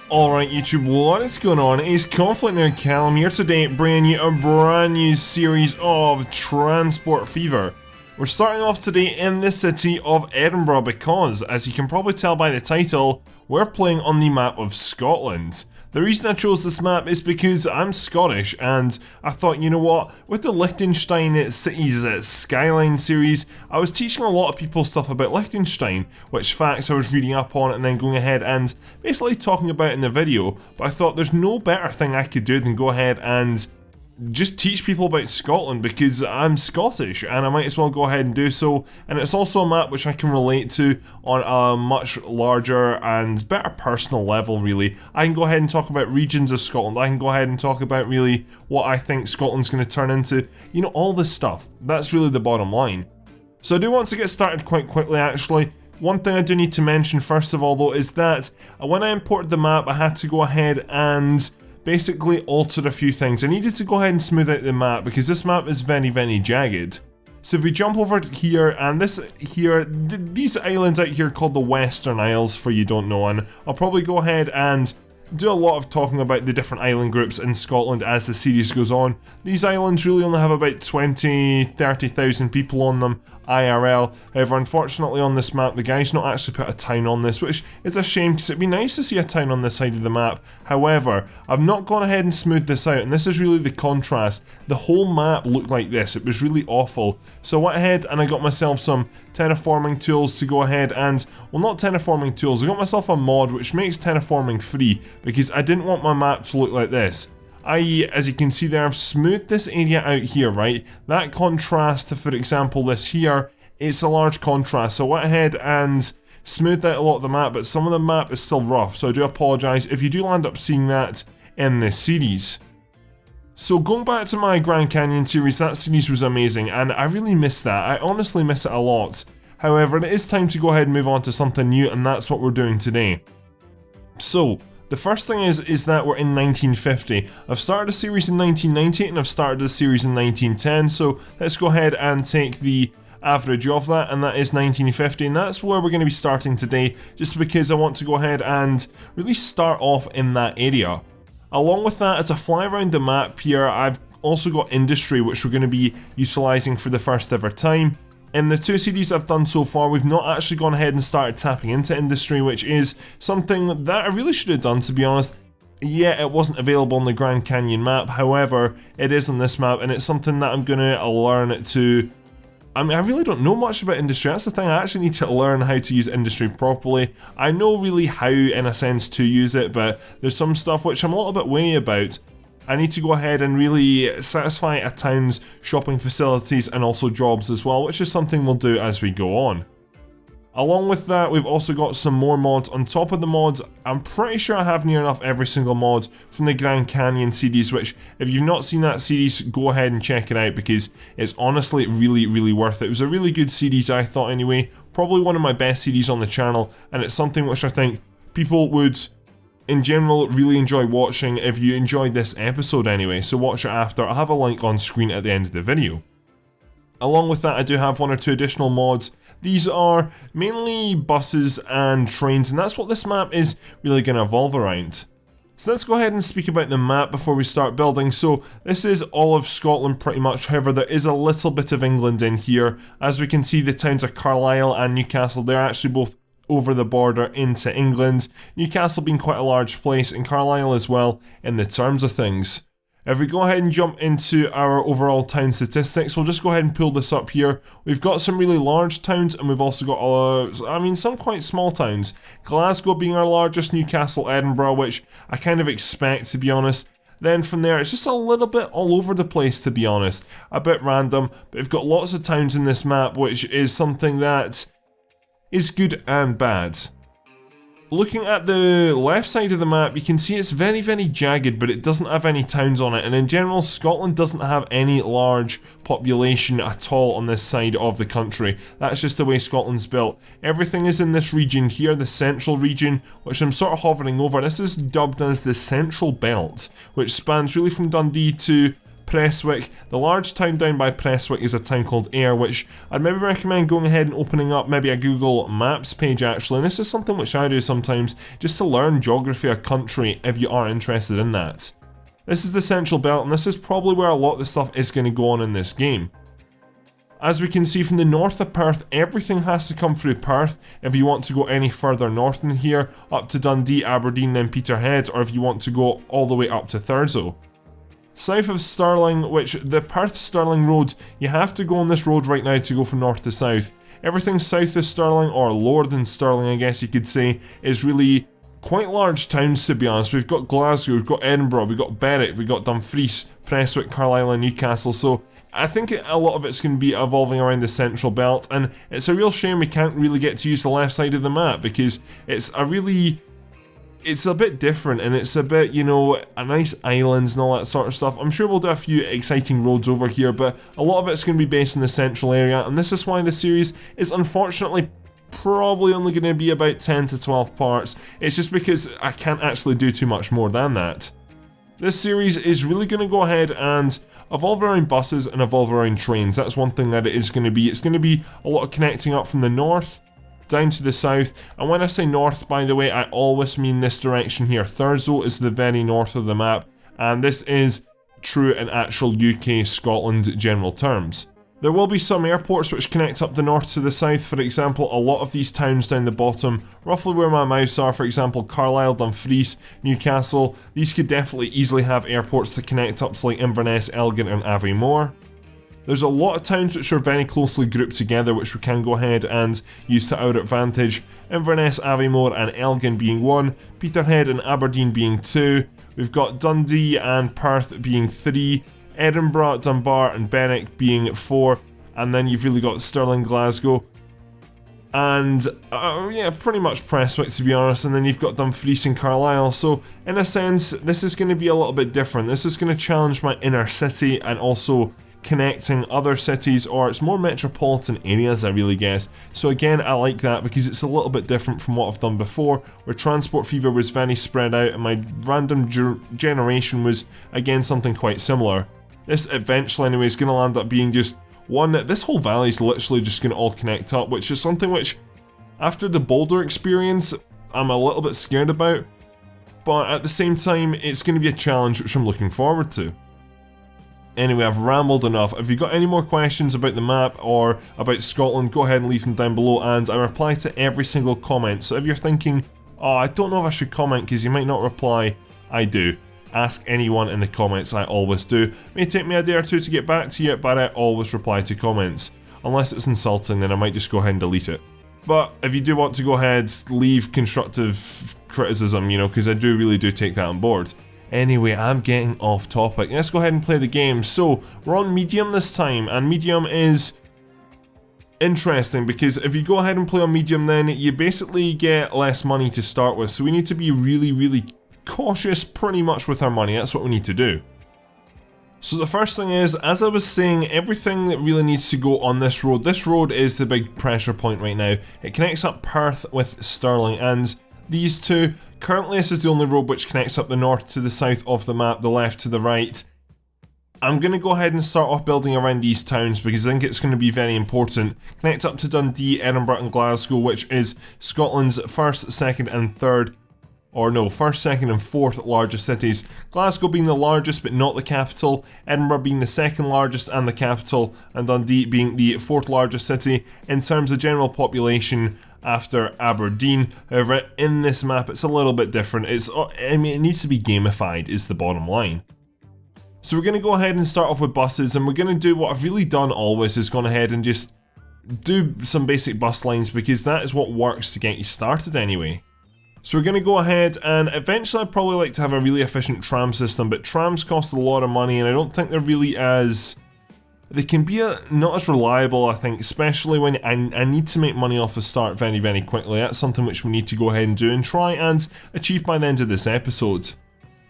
Alright YouTube, what is going on? It's ConflctNerd Callum here today, bringing you a brand new series of Transport Fever. We're starting off today in the city of Edinburgh because, as you can probably tell by the title, we're playing on the map of Scotland. The reason I chose this map is because I'm Scottish and I thought, you know what, with the Liechtenstein Cities Skyline series, I was teaching a lot of people stuff about Liechtenstein, which facts I was reading up on and then going ahead and basically talking about in the video, but I thought there's no better thing I could do than go ahead and just teach people about Scotland because I'm Scottish and I might as well go ahead and do so. And it's also a map which I can relate to on a much larger and better personal level really. I can go ahead and talk about regions of Scotland, I can go ahead and talk about really what I think Scotland's going to turn into, you know, all this stuff. That's really the bottom line. So I do want to get started quite quickly actually. One thing I do need to mention first of all though is that when I imported the map I had to go ahead and basically altered a few things. I needed to go ahead and smooth out the map because this map is very jagged. So if we jump over here and these islands out here called the Western Isles for you don't know, and I'll probably go ahead and do a lot of talking about the different island groups in Scotland as the series goes on. These islands really only have about 20-30,000 people on them IRL. However, unfortunately on this map the guy's not actually put a town on this, which is a shame because it'd be nice to see a town on this side of the map. However, I've not gone ahead and smoothed this out, and this is really the contrast. The whole map looked like this, it was really awful. So I went ahead and I got myself some terraforming tools to go ahead and, well, not terraforming tools, I got myself a mod which makes terraforming free because I didn't want my map to look like this. I.e., as you can see there, I've smoothed this area out here, right? That contrast to, for example, this here, it's a large contrast. So I went ahead and smoothed out a lot of the map, but some of the map is still rough, so I do apologise if you do end up seeing that in this series. So going back to my Grand Canyon series, that series was amazing, and I really miss that. I honestly miss it a lot. However, it is time to go ahead and move on to something new, and that's what we're doing today. So, the first thing is that we're in 1950. I've started a series in 1990 and I've started a series in 1910, so let's go ahead and take the average of that, and that is 1950, and that's where we're going to be starting today, just because I want to go ahead and really start off in that area. Along with that, as I fly around the map here, I've also got industry, which we're going to be utilising for the first ever time. In the two series I've done so far, we've not actually gone ahead and started tapping into industry, which is something that I really should have done, to be honest. Yeah, it wasn't available on the Grand Canyon map, however, it is on this map, and it's something that I'm going to learn to... I mean, I really don't know much about industry, that's the thing, I actually need to learn how to use industry properly. I know really how, in a sense, to use it, but there's some stuff which I'm a little bit wary about. I need to go ahead and really satisfy a town's shopping facilities and also jobs as well, which is something we'll do as we go on. Along with that, we've also got some more mods on top of the mods. I'm pretty sure I have near enough every single mod from the Grand Canyon series, which if you've not seen that series, go ahead and check it out because it's honestly really worth it. It was a really good series, I thought anyway, probably one of my best series on the channel, and it's something which I think people would in general really enjoy watching if you enjoyed this episode anyway, so watch it after. I'll have a link on screen at the end of the video. Along with that, I do have one or two additional mods. These are mainly buses and trains, and that's what this map is really going to evolve around. So let's go ahead and speak about the map before we start building. So this is all of Scotland pretty much, however there is a little bit of England in here. As we can see, the towns of Carlisle and Newcastle, they're actually both over the border into England, Newcastle being quite a large place, and Carlisle as well in the terms of things. If we go ahead and jump into our overall town statistics, we'll just go ahead and pull this up here. We've got some really large towns, and we've also got, some quite small towns. Glasgow being our largest, Newcastle, Edinburgh, which I kind of expect, to be honest. Then from there, it's just a little bit all over the place, to be honest. A bit random, but we've got lots of towns in this map, which is something that is good and bad. Looking at the left side of the map, you can see it's very jagged, but it doesn't have any towns on it, and in general Scotland doesn't have any large population at all on this side of the country. That's just the way Scotland's built. Everything is in this region here, the central region, which I'm sort of hovering over. This is dubbed as the Central Belt, which spans really from Dundee to Prestwick. The large town down by Prestwick is a town called Ayr, which I'd maybe recommend going ahead and opening up maybe a Google Maps page actually, and this is something which I do sometimes just to learn geography of country if you are interested in that. This is the Central Belt, and this is probably where a lot of the stuff is going to go on in this game. As we can see from the north of Perth, everything has to come through Perth if you want to go any further north in here, up to Dundee, Aberdeen, then Peterhead, or if you want to go all the way up to Thurso. South of Stirling, which the Perth-Stirling road, you have to go on this road right now to go from north to south. Everything south of Stirling, or lower than Stirling I guess you could say, is really quite large towns to be honest. We've got Glasgow, we've got Edinburgh, we've got Berwick, we've got Dumfries, Prestwick, Carlisle and Newcastle, so I think a lot of it's going to be evolving around the Central Belt, and it's a real shame we can't really get to use the left side of the map because it's a bit different and it's a bit, you know, a nice islands and all that sort of stuff. I'm sure we'll do a few exciting roads over here, but a lot of it's going to be based in the central area, and this is why the series is unfortunately probably only going to be about 10 to 12 parts. It's just because I can't actually do too much more than that. This series is really going to go ahead and evolve around buses and evolve around trains. That's one thing that it is going to be. It's going to be a lot of connecting up from the north down to the south, and when I say north, by the way, I always mean this direction here. Thurso is the very north of the map, and this is true in actual UK, Scotland general terms. There will be some airports which connect up the north to the south. For example, a lot of these towns down the bottom, roughly where my mouse are, for example Carlisle, Dumfries, Newcastle, these could definitely easily have airports to connect up to like Inverness, Elgin and Aviemore. There's a lot of towns which are very closely grouped together which we can go ahead and use to our advantage. Inverness, Aviemore and Elgin being 1, Peterhead and Aberdeen being 2, we've got Dundee and Perth being 3, Edinburgh, Dunbar and Berwick being 4, and then you've really got Stirling, Glasgow, and yeah, pretty much Prestwick to be honest, and then you've got Dumfries and Carlisle. So in a sense, this is going to be a little bit different. This is going to challenge my inner city and also connecting other cities, or it's more metropolitan areas I really guess. So again, I like that because it's a little bit different from what I've done before, where Transport Fever was very spread out and my random generation was again something quite similar. This eventually anyway is going to land up being just one. This whole valley is literally just going to all connect up, which is something which, after the Boulder experience, I'm a little bit scared about, but at the same time, it's going to be a challenge which I'm looking forward to. Anyway, I've rambled enough. If you've got any more questions about the map or about Scotland, go ahead and leave them down below, and I reply to every single comment. So if you're thinking, oh, I don't know if I should comment because you might not reply, I do. Ask anyone in the comments, I always do. It may take me a day or two to get back to you, but I always reply to comments. Unless it's insulting, then I might just go ahead and delete it. But if you do want to go ahead, leave constructive criticism, you know, because I really do take that on board. Anyway, I'm getting off topic. Let's go ahead and play the game. So, we're on medium this time, and medium is interesting because if you go ahead and play on medium, then you basically get less money to start with. So we need to be really cautious pretty much with our money. That's what we need to do. So the first thing is, as I was saying, everything that really needs to go on this road is the big pressure point right now. It connects up Perth with Stirling, and these two, currently this is the only road which connects up the north to the south of the map, the left to the right. I'm going to go ahead and start off building around these towns because I think it's going to be very important. Connect up to Dundee, Edinburgh and Glasgow, which is Scotland's first, second and third, or no, first, second and fourth largest cities. Glasgow being the largest but not the capital, Edinburgh being the second largest and the capital, and Dundee being the fourth largest city in terms of general population after Aberdeen. However, in this map it's a little bit different. It needs to be gamified is the bottom line. So we're going to go ahead and start off with buses, and we're going to do what I've really done always, is gone ahead and just do some basic bus lines because that is what works to get you started anyway. So we're going to go ahead, and eventually I'd probably like to have a really efficient tram system, but trams cost a lot of money and I don't think they're really they can be not as reliable, I think, especially when I need to make money off the start very quickly. That's something which we need to go ahead and do and try and achieve by the end of this episode.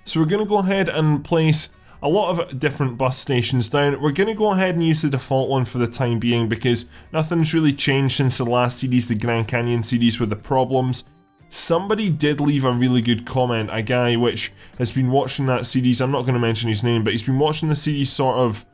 So we're going to go ahead and place a lot of different bus stations down. We're going to go ahead and use the default one for the time being because nothing's really changed since the last series, the Grand Canyon series, with the problems. somebody did leave a really good comment, a guy which has been watching that series. I'm not going to mention his name, but he's been watching the series sort of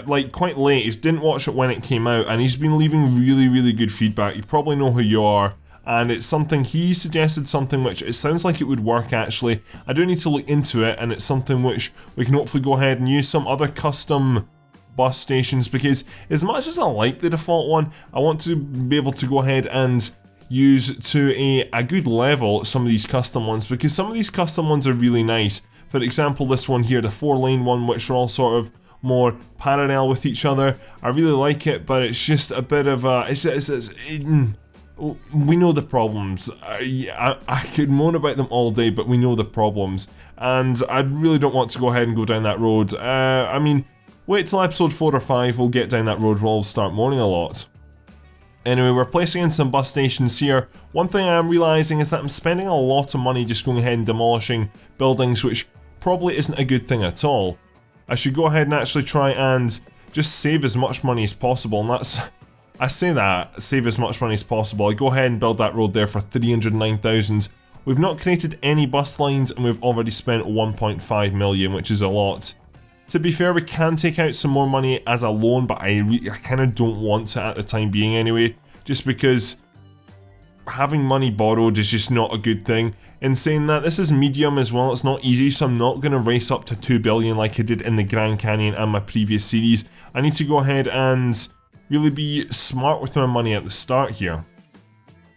like quite late. He didn't watch it when it came out, and he's been leaving really good feedback. You probably know who you are, and it's something, he suggested something which it sounds like it would work actually. I do need to look into it, and it's something which we can hopefully go ahead and use some other custom bus stations, because as much as I like the default one, I want to be able to go ahead and use to a good level some of these custom ones, because some of these custom ones are really nice. For example, this one here, the 4-lane one, which are all sort of more parallel with each other. I really like it, but it's just a bit of a, we know the problems. I could moan about them all day, but we know the problems, and I really don't want to go ahead and go down that road. I mean, wait till episode 4 or 5, we'll get down that road, we'll start moaning a lot. Anyway, we're placing in some bus stations here. One thing I'm realising is that I'm spending a lot of money just going ahead and demolishing buildings, which probably isn't a good thing at all. I should go ahead and actually try and just save as much money as possible, and that's, I say that, save as much money as possible. I go ahead and build that road there for 309,000. We've not created any bus lines, and we've already spent 1.5 million, which is a lot. To be fair, we can take out some more money as a loan, but I kind of don't want to at the time being anyway, just because having money borrowed is just not a good thing. In saying that, this is medium as well, it's not easy, so I'm not going to race up to 2 billion like I did in the Grand Canyon and my previous series. I need to go ahead and really be smart with my money at the start here.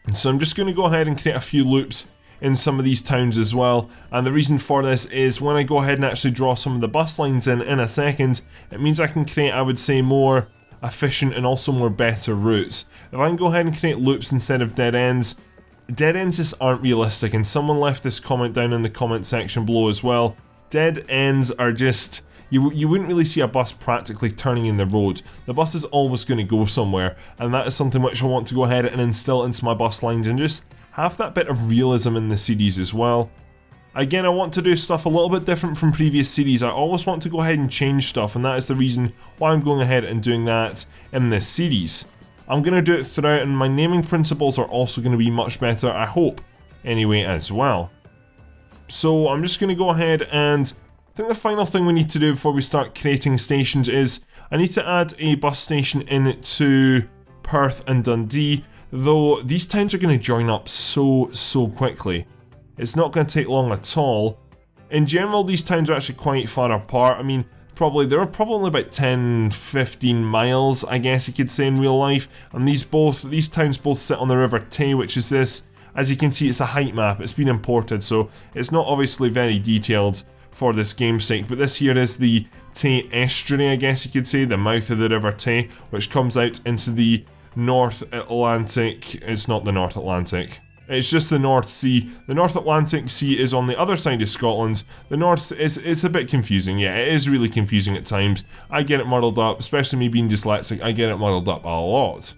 And so I'm just going to go ahead and create a few loops in some of these towns as well, and the reason for this is when I go ahead and actually draw some of the bus lines in a second, it means I can create, I would say, more efficient and also more better routes. If I can go ahead and create loops instead of dead ends just aren't realistic, and someone left this comment down in the comment section below as well. Dead ends are just, you wouldn't really see a bus practically turning in the road. The bus is always going to go somewhere, and that is something which I want to go ahead and instill into my bus lines and just have that bit of realism in the series as well. Again, I want to do stuff a little bit different from previous series. I always want to go ahead and change stuff, and that is the reason why I'm going ahead and doing that in this series. I'm going to do it throughout, and my naming principles are also going to be much better, I hope, anyway as well. So I'm just going to go ahead and I think the final thing we need to do before we start creating stations is I need to add a bus station into Perth and Dundee, though these towns are going to join up so quickly. It's not going to take long at all. In general, these towns are actually quite far apart. I mean, they're probably about 10-15 miles, I guess you could say, in real life. And these towns both sit on the River Tay, which is this. As you can see, it's a height map. It's been imported, so it's not obviously very detailed for this game's sake. But this here is the Tay estuary, I guess you could say, the mouth of the River Tay, which comes out into the North Atlantic. It's not the North Atlantic. It's just the North Sea. The North Atlantic Sea is on the other side of Scotland. The North is a bit confusing. Yeah, it is really confusing at times. I get it muddled up, especially me being dyslexic. I get it muddled up a lot.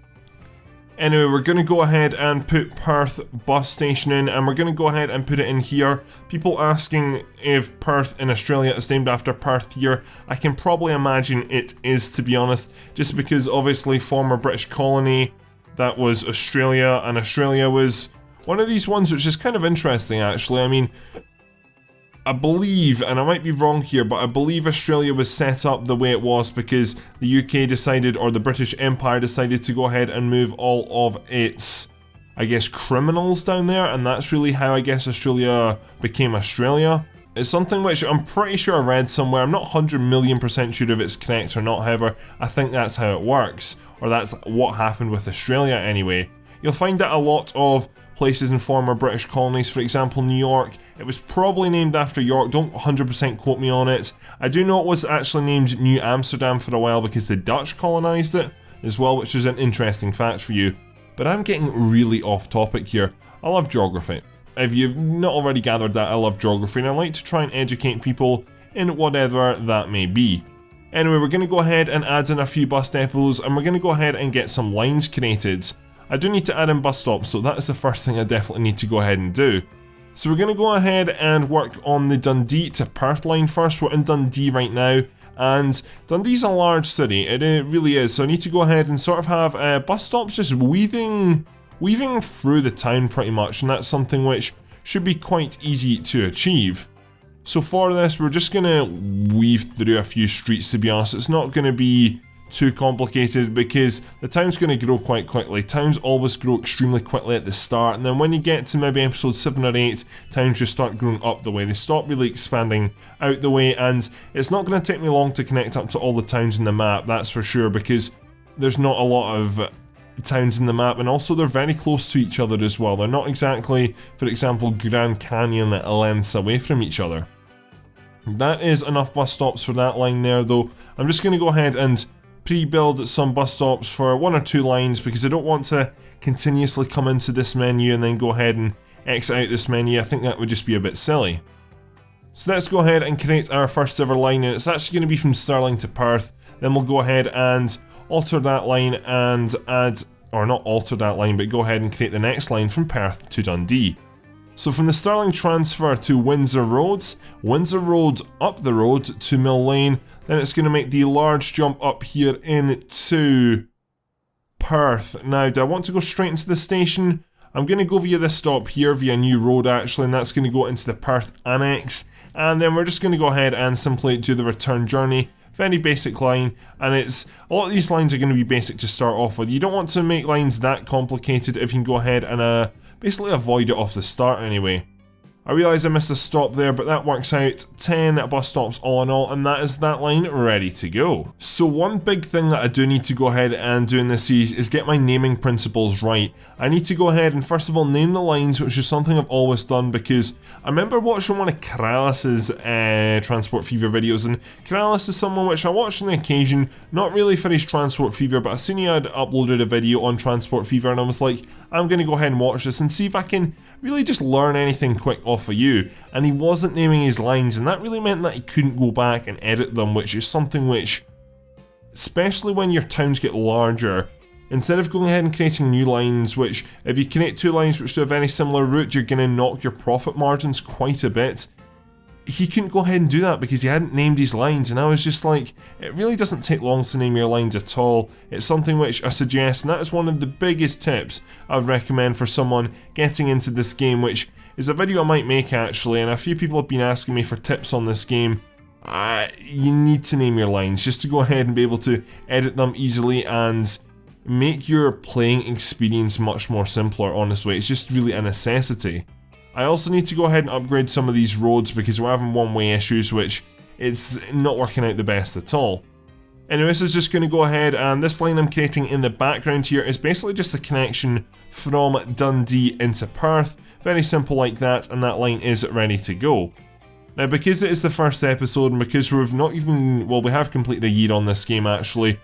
Anyway, we're going to go ahead and put Perth bus station in, and we're going to go ahead and put it in here. People asking if Perth in Australia is named after Perth here. I can probably imagine it is, to be honest, just because obviously former British colony, that was Australia, and Australia was one of these ones which is kind of interesting actually. I mean, I believe, and I might be wrong here, but I believe Australia was set up the way it was because the UK decided, or the British Empire decided to go ahead and move all of its, I guess, criminals down there, and that's really how I guess Australia became Australia. It's something which I'm pretty sure I read somewhere. I'm not 100,000,000% sure if it's correct or not, however, I think that's how it works, or that's what happened with Australia anyway. You'll find that a lot of places in former British colonies, for example New York, it was probably named after York, don't 100% quote me on it. I do know it was actually named New Amsterdam for a while because the Dutch colonised it as well, which is an interesting fact for you. But I'm getting really off topic here. I love geography. If you've not already gathered that, I love geography and I like to try and educate people in whatever that may be. Anyway, we're going to go ahead and add in a few bus depots, and we're going to go ahead and get some lines created. I do need to add in bus stops, so that is the first thing I definitely need to go ahead and do. So we're going to go ahead and work on the Dundee to Perth line first. We're in Dundee right now, and Dundee's a large city, it really is, so I need to go ahead and sort of have bus stops just weaving weaving through the town pretty much, and that's something which should be quite easy to achieve. So for this, we're just going to weave through a few streets, to be honest. It's not going to be too complicated because the town's going to grow quite quickly. Towns always grow extremely quickly at the start, and then when you get to maybe episode 7 or 8, towns just start growing up the way. They stop really expanding out the way, and it's not going to take me long to connect up to all the towns in the map, that's for sure, because there's not a lot of towns in the map, and also they're very close to each other as well. They're not exactly, for example, Grand Canyon lengths away from each other. That is enough bus stops for that line there, though. I'm just going to go ahead and pre-build some bus stops for 1 or 2 lines because I don't want to continuously come into this menu and then go ahead and exit out this menu. I think that would just be a bit silly. So let's go ahead and create our first ever line, and it's actually going to be from Stirling to Perth. Then we'll go ahead and alter that line and add, or not alter that line, but go ahead and create the next line from Perth to Dundee. So from the Stirling transfer to Windsor Road up the road to Mill Lane, then it's going to make the large jump up here into Perth. Now, do I want to go straight into the station? I'm going to go via this stop here, via New Road actually, and that's going to go into the Perth Annex. And then we're just going to go ahead and simply do the return journey. Very basic line, and a lot of these lines are going to be basic to start off with. You don't want to make lines that complicated if you can go ahead and basically avoid it off the start anyway. I realise I missed a stop there, but that works out 10 bus stops all in all, and that is that line ready to go. So one big thing that I do need to go ahead and do in this series is get my naming principles right. I need to go ahead and first of all name the lines, which is something I've always done because I remember watching one of Keralis's Transport Fever videos, and Keralis is someone which I watched on the occasion, not really for his Transport Fever, but I seen he had uploaded a video on Transport Fever and I was like, I'm going to go ahead and watch this and see if I can really just learn anything quick off of you. And he wasn't naming his lines, and that really meant that he couldn't go back and edit them, which is something which, especially when your towns get larger, instead of going ahead and creating new lines, which if you create 2 lines which do a very similar route, you're going to knock your profit margins quite a bit. He couldn't go ahead and do that because he hadn't named his lines, and I was just like, it really doesn't take long to name your lines at all. It's something which I suggest, and that is one of the biggest tips I'd recommend for someone getting into this game, which is a video I might make actually, and a few people have been asking me for tips on this game. You need to name your lines just to go ahead and be able to edit them easily and make your playing experience much more simpler, honestly. It's just really a necessity. I also need to go ahead and upgrade some of these roads because we're having one-way issues, which it's not working out the best at all. Anyway, this is just going to go ahead, and this line I'm creating in the background here is basically just a connection from Dundee into Perth. Very simple like that, and that line is ready to go. Now, because it is the first episode, and because we've not even, well, we have completed a year on this game actually,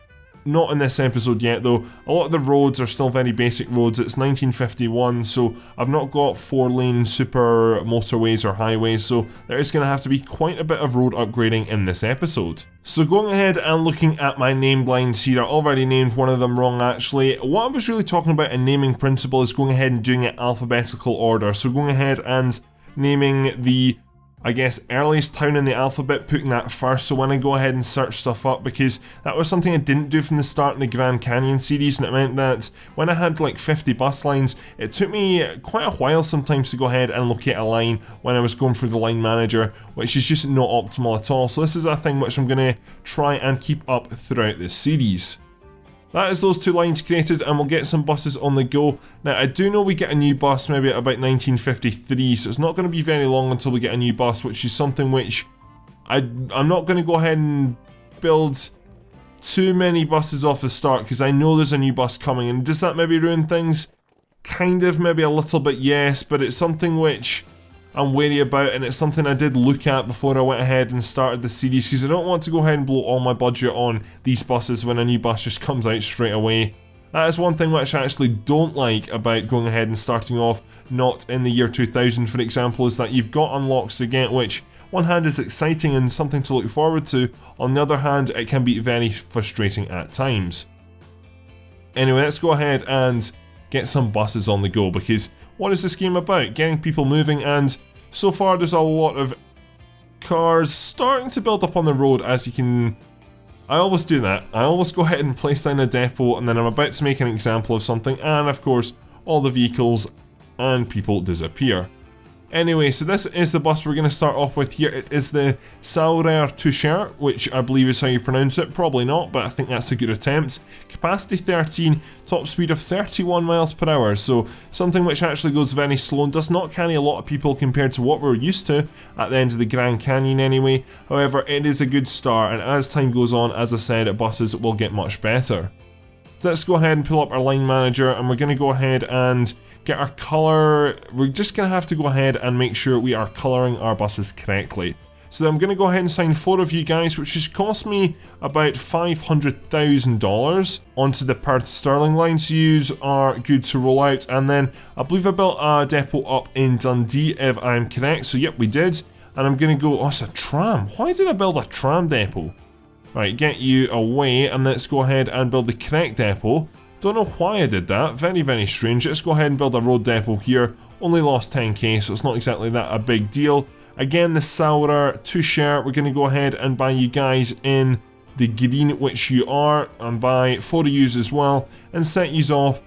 not in this episode yet though, a lot of the roads are still very basic roads. It's 1951, so I've not got 4-lane super motorways or highways, so there is going to have to be quite a bit of road upgrading in this episode. So going ahead and looking at my named lines here, I already named one of them wrong actually. What I was really talking about in naming principle is going ahead and doing it alphabetical order. So going ahead and naming the, I guess, earliest town in the alphabet, putting that first, so when I go ahead and search stuff up, because that was something I didn't do from the start in the Grand Canyon series, and it meant that when I had like 50 bus lines, it took me quite a while sometimes to go ahead and locate a line when I was going through the line manager, which is just not optimal at all. So this is a thing which I'm going to try and keep up throughout this series. That is those 2 lines created, and we'll get some buses on the go. Now, I do know we get a new bus maybe at about 1953, so it's not going to be very long until we get a new bus, which is something which I'm not going to go ahead and build too many buses off the start, because I know there's a new bus coming, and does that maybe ruin things? Kind of, maybe a little bit, yes, but it's something which I'm wary about, and it's something I did look at before I went ahead and started the series, because I don't want to go ahead and blow all my budget on these buses when a new bus just comes out straight away. That is one thing which I actually don't like about going ahead and starting off not in the year 2000, for example, is that you've got unlocks to get, which one hand is exciting and something to look forward to, on the other hand it can be very frustrating at times. Anyway, let's go ahead and get some buses on the go, because what is this game about? Getting people moving, and so far there's a lot of cars starting to build up on the road, as you can... I always do that. I always go ahead and place down a depot, and then I'm about to make an example of something, and of course all the vehicles and people disappear. Anyway, so this is the bus we're going to start off with here. It is the Saurer Toucher, which I believe is how you pronounce it. Probably not, but I think that's a good attempt. Capacity 13, top speed of 31 miles per hour, so something which actually goes very slow and does not carry a lot of people compared to what we're used to at the end of the Grand Canyon anyway. However, it is a good start, and as time goes on, as I said, buses will get much better. So let's go ahead and pull up our line manager, and we're going to go ahead and get our colour. We're just going to have to go ahead and make sure we are colouring our buses correctly. So I'm going to go ahead and sign 4 of you guys, which has cost me about $500,000 onto the Perth Stirling lines. Yous are good to roll out, and then I believe I built a depot up in Dundee if I'm correct, so yep, we did. And I'm going to go, oh, it's a tram. Why did I build a tram depot? Right, get you away, and let's go ahead and build the correct depot. Don't know why I did that, very, very strange. Let's go ahead and build a road depot here. Only lost 10k, so it's not exactly that a big deal. Again, the Saurer Toucher, we're going to go ahead and buy you guys in the green, which you are, and buy 4 of yous as well, and set yous off,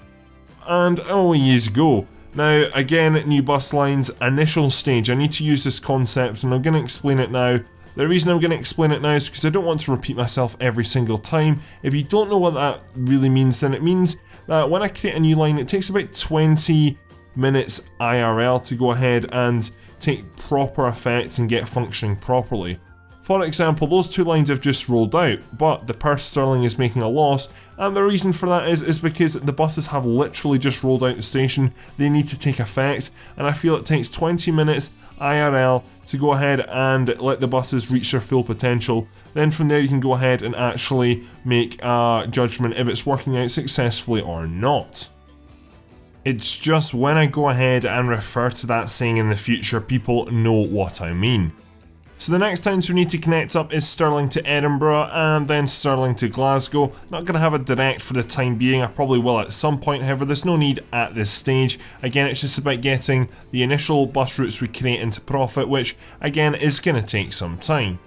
and away yous go. Now, again, new bus lines, initial stage. I need to use this concept, and I'm going to explain it now. The reason I'm going to explain it now is because I don't want to repeat myself every single time. If you don't know what that really means, then it means that when I create a new line, it takes about 20 minutes IRL to go ahead and take proper effect and get functioning properly. For example, those 2 lines have just rolled out, but the Perth Stirling is making a loss, and the reason for that is because the buses have literally just rolled out the station. They need to take effect, and I feel it takes 20 minutes IRL to go ahead and let the buses reach their full potential. Then from there you can go ahead and actually make a judgment if it's working out successfully or not. It's just when I go ahead and refer to that saying in the future, people know what I mean. So the next towns we need to connect up is Stirling to Edinburgh and then Stirling to Glasgow. Not going to have a direct for the time being, I probably will at some point, however there's no need at this stage. Again, it's just about getting the initial bus routes we create into profit, which again is going to take some time.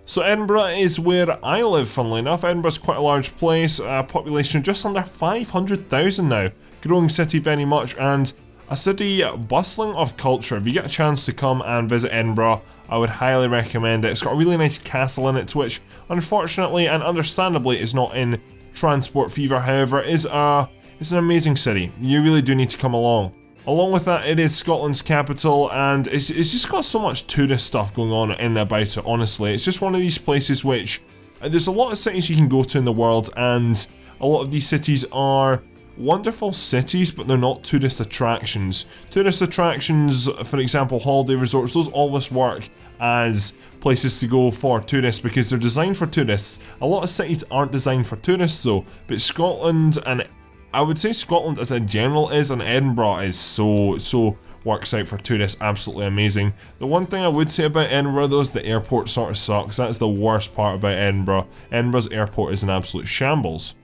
So Edinburgh is where I live, funnily enough. Edinburgh's quite a large place, a population of just under 500,000 now. Growing city very much, and a city bustling of culture. If you get a chance to come and visit Edinburgh, I would highly recommend it. It's got a really nice castle in it, which unfortunately and understandably is not in transport fever. However, it's an amazing city. You really do need to come along. Along with that, it is Scotland's capital, and it's just got so much tourist stuff going on in and about it, honestly. It's just one of these places which, there's a lot of cities you can go to in the world, and a lot of these cities are wonderful cities, but they're not tourist attractions. Tourist attractions, for example, holiday resorts, those always work as places to go for tourists because they're designed for tourists. A lot of cities aren't designed for tourists though, but Scotland, and I would say Scotland as a general is, and Edinburgh is so works out for tourists, absolutely amazing. The one thing I would say about Edinburgh though is the airport sort of sucks. That's the worst part about Edinburgh. Edinburgh's airport is an absolute shambles.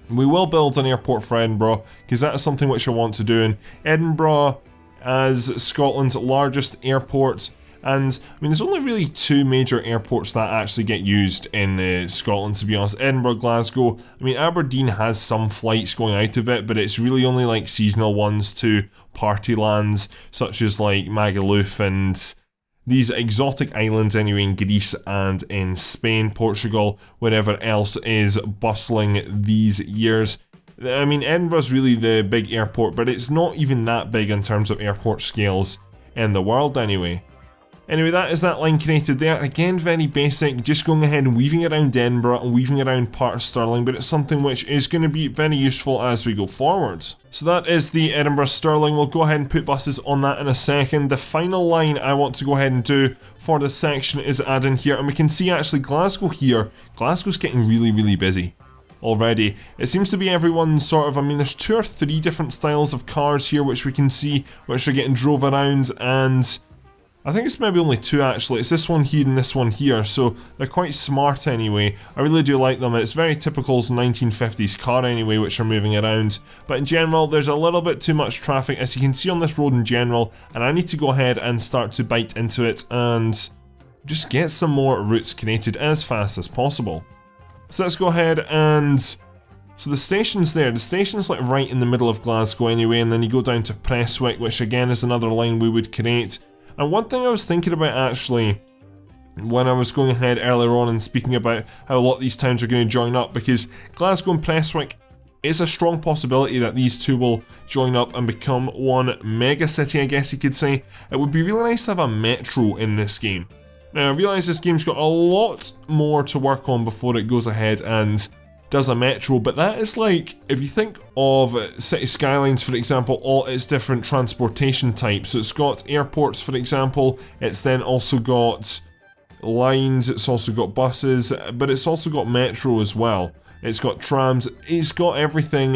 We will build an airport for Edinburgh because that is something which I want to do. In Edinburgh as Scotland's largest airport, and I mean there's only really 2 major airports that actually get used in Scotland, to be honest. Edinburgh, Glasgow. I mean Aberdeen has some flights going out of it, but it's really only like seasonal ones to party lands such as like Magaluf and these exotic islands anyway in Greece and in Spain, Portugal, wherever else is bustling these years. I mean, Edinburgh's really the big airport, but it's not even that big in terms of airport scales in the world anyway. Anyway, that is that line created there. Again, very basic, just going ahead and weaving around Edinburgh and weaving around part of Stirling, but it's something which is going to be very useful as we go forwards. So that is the Edinburgh Stirling. We'll go ahead and put buses on that in a second. The final line I want to go ahead and do for this section is add in here, and we can see actually Glasgow here. Glasgow's getting really busy already. It seems to be everyone sort of, I mean there's 2 or 3 different styles of cars here which we can see which are getting drove around, and I think it's maybe only 2 actually. It's this one here and this one here, so they're quite smart anyway. I really do like them, and it's very typical 1950s car anyway which are moving around. But in general, there's a little bit too much traffic as you can see on this road in general, and I need to go ahead and start to bite into it and just get some more routes created as fast as possible. So let's go ahead and So the station's there, the station's like right in the middle of Glasgow anyway, and then you go down to Prestwick, which again is another line we would create. And one thing I was thinking about actually, when I was going ahead earlier on and speaking about how a lot of these towns are going to join up, because Glasgow and Prestwick is a strong possibility that these two will join up and become one mega city, I guess you could say. It would be really nice to have a metro in this game. Now I realise this game's got a lot more to work on before it goes ahead and does a metro, but that is like, if you think of City Skylines for example, all its different transportation types. So it's got airports for example, it's then also got lines, it's also got buses, but it's also got metro as well. It's got trams, it's got everything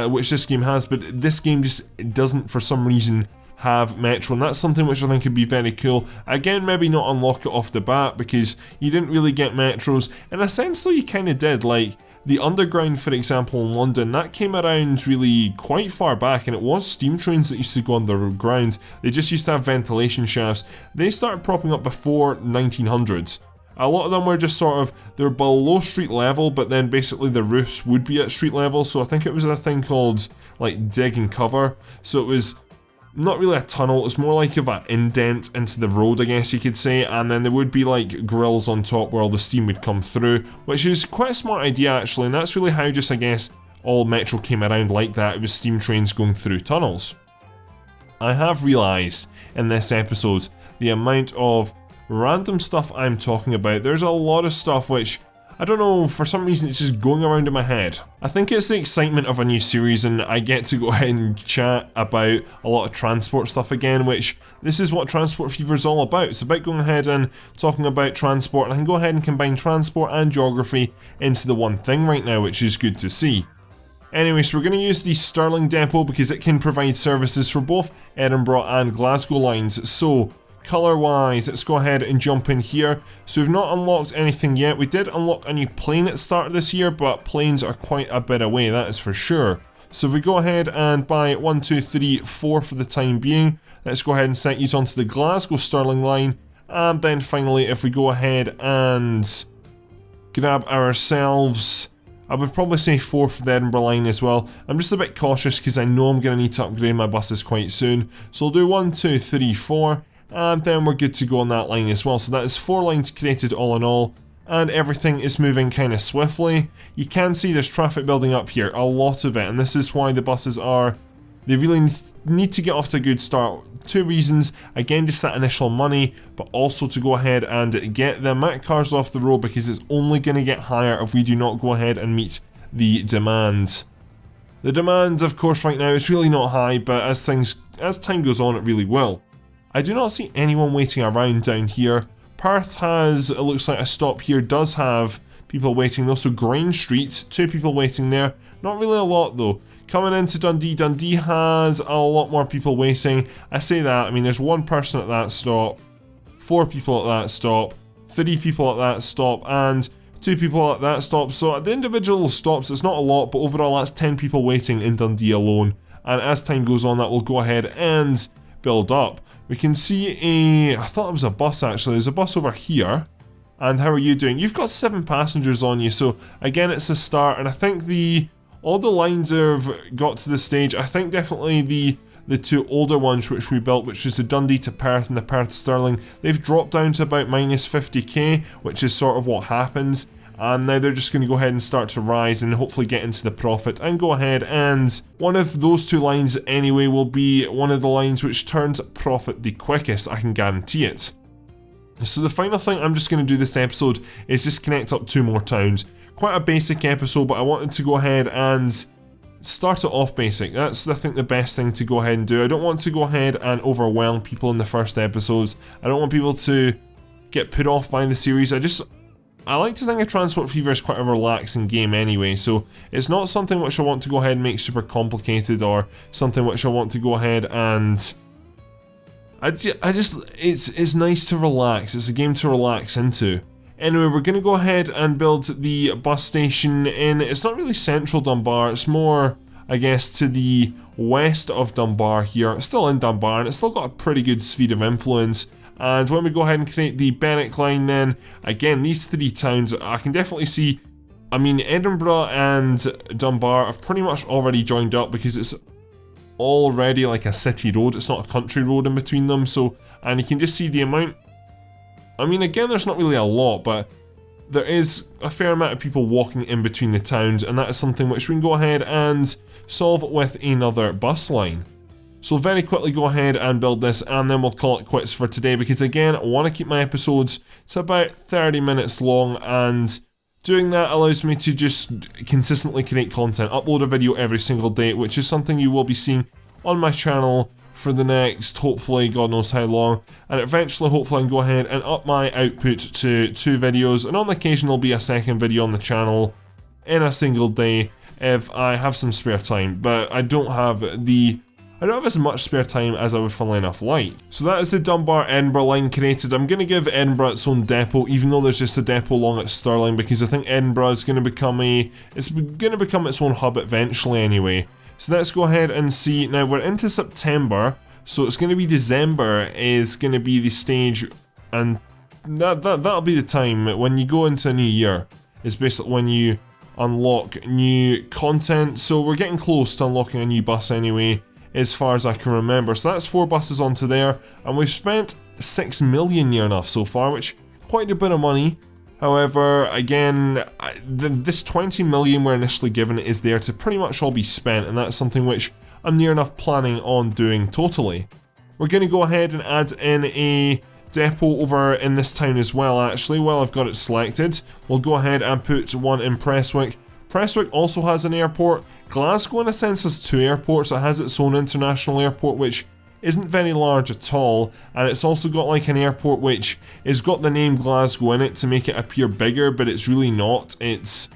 which this game has, but this game just doesn't for some reason have metro, and that's something which I think could be very cool. Again, maybe not unlock it off the bat because you didn't really get metros. In a sense though, you kind of did. Like the underground for example in London, that came around really quite far back, and it was steam trains that used to go underground. They just used to have ventilation shafts. They started propping up before 1900s. A lot of them were just sort of, they're below street level, but then basically the roofs would be at street level. So I think it was a thing called like dig and cover. So it was not really a tunnel, it's more like of an indent into the road, I guess you could say, and then there would be like grills on top where all the steam would come through, which is quite a smart idea actually, and that's really how just, I guess, all metro came around like that. It was steam trains going through tunnels. I have realised in this episode the amount of random stuff I'm talking about. There's a lot of stuff which, I don't know, for some reason it's just going around in my head. I think it's the excitement of a new series, and I get to go ahead and chat about a lot of transport stuff again, which this is what Transport Fever is all about. It's about going ahead and talking about transport, and I can go ahead and combine transport and geography into the one thing right now, which is good to see. Anyway, so we're going to use the Stirling depot because it can provide services for both Edinburgh and Glasgow lines. So colour wise, let's go ahead and jump in here. So we've not unlocked anything yet. We did unlock a new plane at the start of this year, but planes are quite a bit away, that is for sure. So if we go ahead and buy 1, 2, 3, 4 for the time being, let's go ahead and set these onto the Glasgow Stirling line. And then finally, if we go ahead and grab ourselves, I would probably say 4 for the Edinburgh line as well. I'm just a bit cautious because I know I'm going to need to upgrade my buses quite soon. So I'll do 1, 2, 3, 4. And then we're good to go on that line as well. So that is 4 lines created all in all, and everything is moving kind of swiftly. You can see there's traffic building up here, a lot of it, and this is why the buses are, they really need to get off to a good start. 2 reasons, again just that initial money, but also to go ahead and get the amount of cars off the road, because it's only going to get higher if we do not go ahead and meet the demand. The demand, of course, right now is really not high, but as time goes on, it really will. I do not see anyone waiting around down here. Perth has, it looks like a stop here, does have people waiting though. So Grange Street, 2 people waiting there. Not really a lot though. Coming into Dundee, Dundee has a lot more people waiting. I say that, I mean there's 1 person at that stop, 4 people at that stop, 3 people at that stop, and 2 people at that stop. So at the individual stops it's not a lot, but overall that's 10 people waiting in Dundee alone. And as time goes on that will go ahead and build up. We can see I thought it was a bus actually, there's a bus over here. And how are you doing? You've got 7 passengers on you, so again it's a start, and I think all the lines have got to the stage. I think definitely the 2 older ones which we built, which is the Dundee to Perth and the Perth Stirling, they've dropped down to about minus 50k, which is sort of what happens. And now they're just going to go ahead and start to rise and hopefully get into the profit and go ahead, and one of those 2 lines anyway will be one of the lines which turns profit the quickest, I can guarantee it. So the final thing I'm just going to do this episode is just connect up 2 more towns. Quite a basic episode, but I wanted to go ahead and start it off basic. That's, I think, the best thing to go ahead and do. I don't want to go ahead and overwhelm people in the first episodes. I don't want people to get put off by the series. I like to think of Transport Fever as quite a relaxing game anyway, so it's not something which I want to go ahead and make super complicated, or something which I want to go ahead and... it's nice to relax, it's a game to relax into. Anyway, we're going to go ahead and build the bus station in, it's not really central Dunbar, it's more, I guess, to the west of Dunbar here. It's still in Dunbar, and it's still got a pretty good sphere of influence. And when we go ahead and create the Berwick line then, again, these 3 towns, I can definitely see I mean, Edinburgh and Dunbar have pretty much already joined up because it's already like a city road, it's not a country road in between them, so, and you can just see the amount. I mean, again, there's not really a lot, but there is a fair amount of people walking in between the towns, and that is something which we can go ahead and solve with another bus line. So very quickly go ahead and build this, and then we'll call it quits for today, because again, I want to keep my episodes to about 30 minutes long, and doing that allows me to just consistently create content, upload a video every single day, which is something you will be seeing on my channel for the next, hopefully, God knows how long, and eventually, hopefully, I can go ahead and up my output to 2 videos, and on occasion there'll be a second video on the channel in a single day if I have some spare time, but I don't have as much spare time as I would funnily enough like. So that is the Dunbar-Edinburgh line created. I'm going to give Edinburgh its own depot, even though there's just a depot along at Stirling, because I think Edinburgh is going to become its own hub eventually anyway. So let's go ahead and see. Now we're into September, so it's going to be December is going to be the stage, and that'll be the time when you go into a new year. It's basically when you unlock new content, so we're getting close to unlocking a new bus anyway, as far as I can remember. So that's 4 buses onto there, and we've spent 6 million near enough so far, which quite a bit of money. However, again, this 20 million we're initially given is there to pretty much all be spent, and that's something which I'm near enough planning on doing totally. We're going to go ahead and add in a depot over in this town as well, actually. While I've got it selected, we'll go ahead and put one in Prestwick. Prestwick also has an airport. Glasgow, in a sense, has 2 airports. It has its own international airport, which isn't very large at all, and it's also got like an airport which has got the name Glasgow in it to make it appear bigger, but it's really not. It's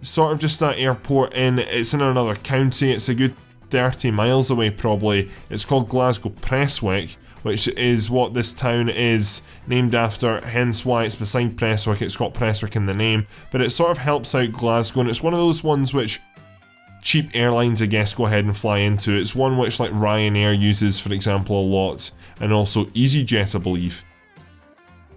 sort of just that airport it's in another county. It's a good 30 miles away probably. It's called Glasgow Prestwick, which is what this town is named after, hence why it's beside Prestwick. It's got Prestwick in the name, but it sort of helps out Glasgow, and it's one of those ones which cheap airlines, I guess, go ahead and fly into. It's one which like Ryanair uses, for example, a lot, and also EasyJet, I believe.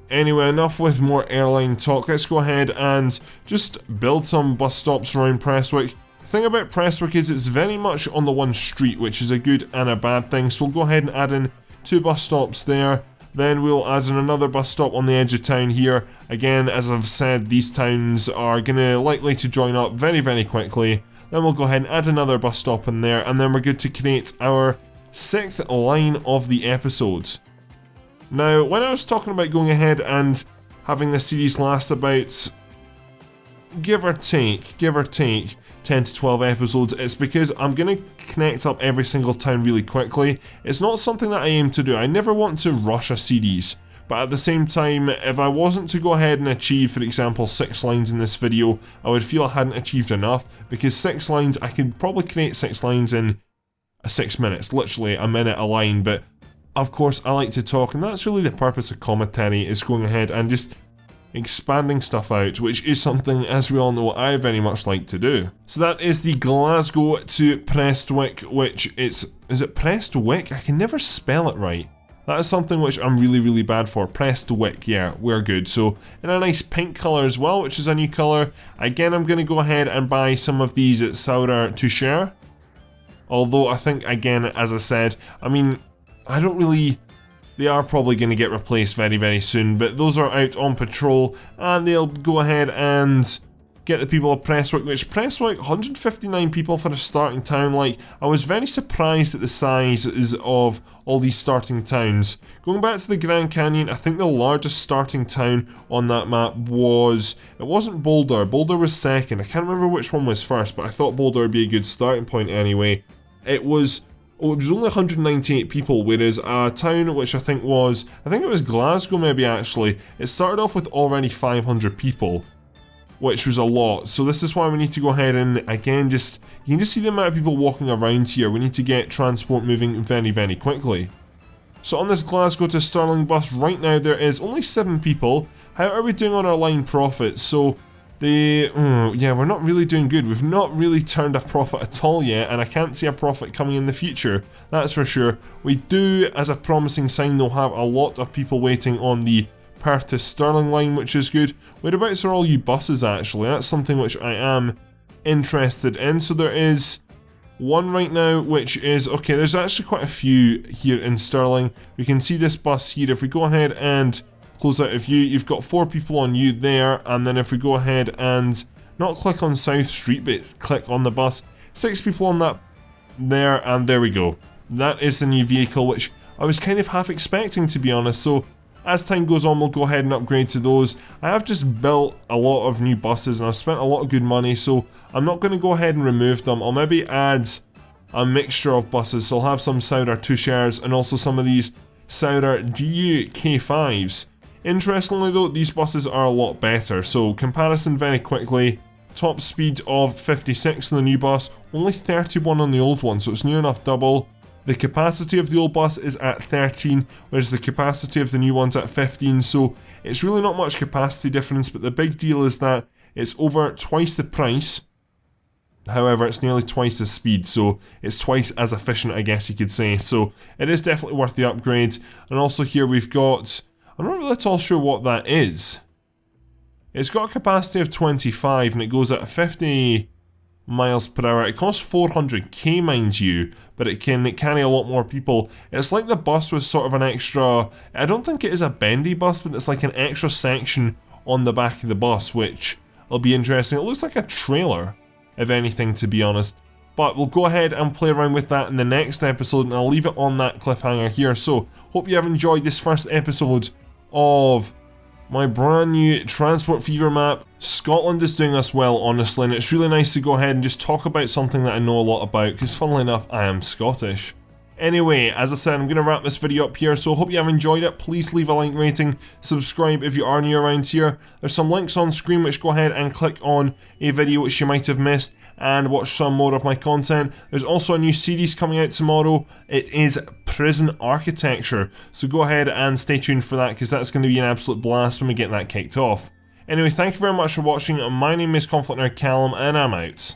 Anyway, enough with more airline talk. Let's go ahead and just build some bus stops around Prestwick. The thing about Prestwick is it's very much on the one street, which is a good and a bad thing, so we'll go ahead and add in 2 bus stops there. Then we'll add in another bus stop on the edge of town here. Again, as I've said, these towns are likely to join up very, very quickly. Then we'll go ahead and add another bus stop in there, and then we're good to create our 6th line of the episodes. Now, when I was talking about going ahead and having the series last about, give or take, 10 to 12 episodes, it's because I'm going to connect up every single town really quickly. It's not something that I aim to do. I never want to rush a series. But at the same time, if I wasn't to go ahead and achieve, for example, 6 lines in this video, I would feel I hadn't achieved enough, because 6 lines, I could probably create 6 lines in 6 minutes, literally a minute a line, but of course I like to talk, and that's really the purpose of commentary, is going ahead and just expanding stuff out, which is something, as we all know, I very much like to do. So that is the Glasgow to Prestwick, which is it Prestwick? I can never spell it right. That is something which I'm really, really bad for. Prestwick, yeah, we're good. So, in a nice pink colour as well, which is a new colour. Again, I'm going to go ahead and buy some of these at Saurer to share. Although, I think, again, as I said, I mean, they are probably going to get replaced very, very soon, but those are out on patrol, and they'll go ahead and get the people of Prestwick, which Prestwick, 159 people for a starting town. Like, I was very surprised at the sizes of all these starting towns. Going back to the Grand Canyon, I think the largest starting town on that map wasn't Boulder. Boulder was second. I can't remember which one was first, but I thought Boulder would be a good starting point anyway. It was only 198 people, whereas a town which I think it was Glasgow maybe actually, it started off with already 500 people. Which was a lot, so this is why we need to go ahead and, again, you can just see the amount of people walking around here. We need to get transport moving very, very quickly. So on this Glasgow to Stirling bus right now there is only 7 people. How are we doing on our line profits? So yeah, we're not really doing good. We've not really turned a profit at all yet, and I can't see a profit coming in the future, that's for sure. We do, as a promising sign though, have a lot of people waiting on the Perth to Stirling line, which is good. Whereabouts are all you buses actually? That's something which I am interested in. So there is one right now, which is, okay, there's actually quite a few here in Stirling. We can see this bus here. If we go ahead and close out of view, you've got 4 people on you there, and then if we go ahead and not click on South Street, but click on the bus, 6 people on that there, and there we go. That is the new vehicle, which I was kind of half expecting, to be honest. So as time goes on, we'll go ahead and upgrade to those. I have just built a lot of new buses and I've spent a lot of good money, so I'm not going to go ahead and remove them. I'll maybe add a mixture of buses. So I'll have some Sauder 2 shares and also some of these Sauder DU K5s. Interestingly though, these buses are a lot better. So comparison very quickly, top speed of 56 on the new bus, only 31 on the old one, so it's near enough double. The capacity of the old bus is at 13, whereas the capacity of the new one's at 15, so it's really not much capacity difference, but the big deal is that it's over twice the price. However, it's nearly twice the speed, so it's twice as efficient, I guess you could say. So it is definitely worth the upgrade. And also here we've got, I'm not really at all sure what that is. It's got a capacity of 25 and it goes at 50 miles per hour. It costs 400k, mind you, but it can carry a lot more people. It's like the bus was sort of an extra, I don't think it is a bendy bus, but it's like an extra section on the back of the bus, which will be interesting. It looks like a trailer, if anything, to be honest. But we'll go ahead and play around with that in the next episode, and I'll leave it on that cliffhanger here. So, hope you have enjoyed this first episode of my brand new Transport Fever map. Scotland is doing us well, honestly, and it's really nice to go ahead and just talk about something that I know a lot about, because funnily enough, I am Scottish. Anyway, as I said, I'm going to wrap this video up here, so hope you have enjoyed it. Please leave a like rating, subscribe if you are new around here. There's some links on screen which go ahead and click on a video which you might have missed and watch some more of my content. There's also a new series coming out tomorrow. It is Prison Architecture, so go ahead and stay tuned for that, because that's going to be an absolute blast when we get that kicked off. Anyway, thank you very much for watching. My name is ConflctNerd Callum, and I'm out.